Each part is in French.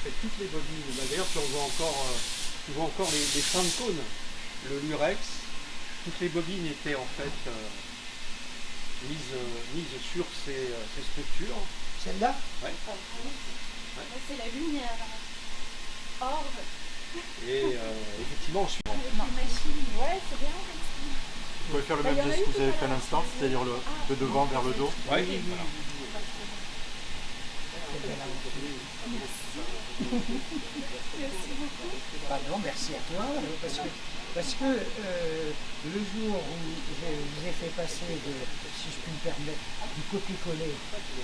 fait toutes les bobines. D'ailleurs, tu vois encore les fins de cône, le lurex. Toutes les bobines étaient en fait mises sur ces structures. Celle-là? Ouais. C'est la lumière. Or. Et effectivement, ensuite. Avec les machines. Ouais, c'est bien. Vous pouvez faire le même geste que vous avez fait à l'instant, c'est-à-dire le devant vers le dos. Ouais, Merci. Merci beaucoup. Ah non, merci à toi, parce que le jour où je vous ai fait passer, si je puis me permettre, du copier-coller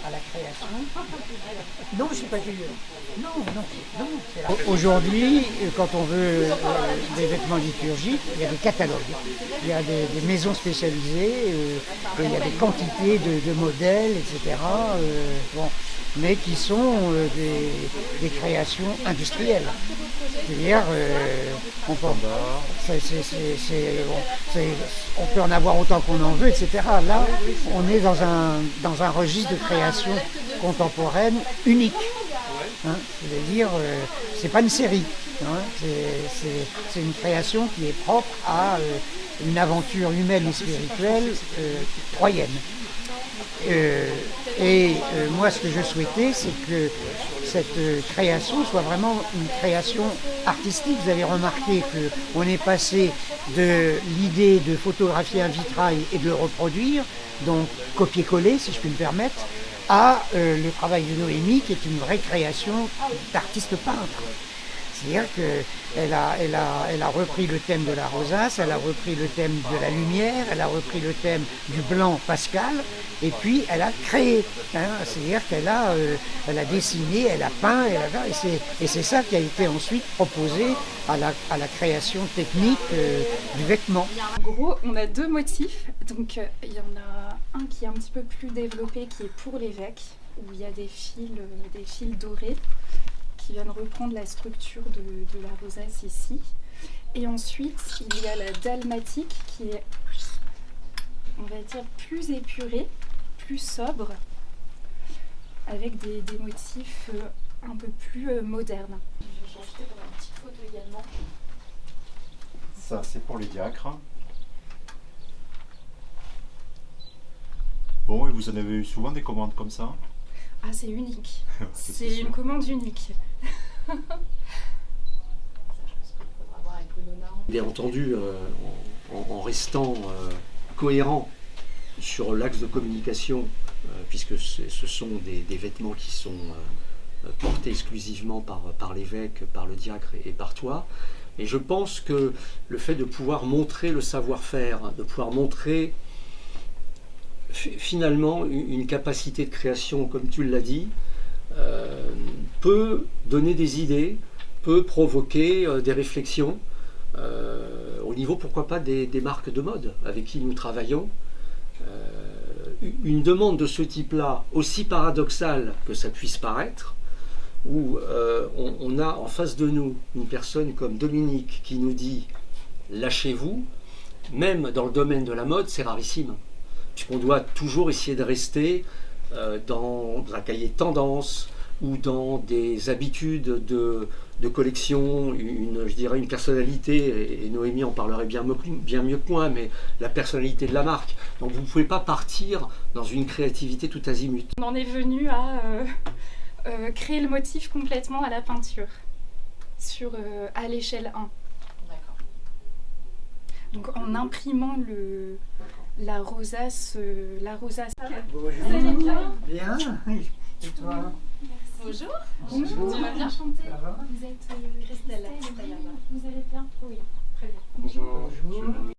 à la création, non, je ne suis pas curieux. Non, c'est la... Aujourd'hui, quand on veut des vêtements liturgiques, il y a des catalogues, il y a des maisons spécialisées, il y a des quantités de modèles, etc. Bon, mais qui sont des créations industrielles. C'est-à-dire, on peut en avoir autant qu'on en veut, etc. Là, on est dans un registre de création contemporaine unique. Hein, c'est-à-dire, c'est pas une série. Hein, c'est une création qui est propre à une aventure humaine et spirituelle troyenne. Moi, ce que je souhaitais, c'est que cette création soit vraiment une création artistique. Vous avez remarqué qu'on est passé de l'idée de photographier un vitrail et de le reproduire, donc copier-coller, si je puis me permettre, à le travail de Noémie, qui est une vraie création d'artiste peintre. C'est-à-dire qu'elle a repris le thème de la rosace, elle a repris le thème de la lumière, elle a repris le thème du blanc pascal, et puis elle a créé. Hein, c'est-à-dire qu'elle a dessiné, elle a peint, et c'est ça qui a été ensuite proposé à la création technique du vêtement. En gros, on a deux motifs. Donc, il y en a un qui est un petit peu plus développé, qui est pour l'évêque, où il y a des fils dorés, qui viennent reprendre la structure de la rosace ici. Et ensuite, il y a la dalmatique qui est, on va dire, plus épurée, plus sobre, avec des motifs un peu plus modernes. Je vais acheter pour une petite photo également. Ça, c'est pour les diacres. Bon, et vous en avez eu souvent des commandes comme ça? Ah, c'est unique. C'est une commande unique. Bien entendu, en restant cohérent sur l'axe de communication, puisque ce sont des vêtements qui sont portés exclusivement par l'évêque, par le diacre et par toi. Et je pense que le fait de pouvoir montrer le savoir-faire, de pouvoir montrer finalement une capacité de création, comme tu l'as dit, peut donner des idées, peut provoquer des réflexions au niveau, pourquoi pas, des marques de mode avec qui nous travaillons. Une demande de ce type-là, aussi paradoxale que ça puisse paraître, où on a en face de nous une personne comme Dominique qui nous dit « lâchez-vous », même dans le domaine de la mode, c'est rarissime. Puisqu'on doit toujours essayer de rester dans un cahier de tendance ou dans des habitudes de collection, je dirais une personnalité, et Noémie en parlerait bien mieux que moi, mais la personnalité de la marque. Donc vous ne pouvez pas partir dans une créativité tout azimut. On en est venu à créer le motif complètement à la peinture, à l'échelle 1. D'accord. Donc en imprimant la rosace. Bonjour. Vous allez bien? Bien. Et toi? Bonjour. Bonjour. Tu vas bien? Enchantée. Ça va? Vous êtes Christelle. Christelle. Vous allez bien? Oui, très bien. Bonjour. Bonjour.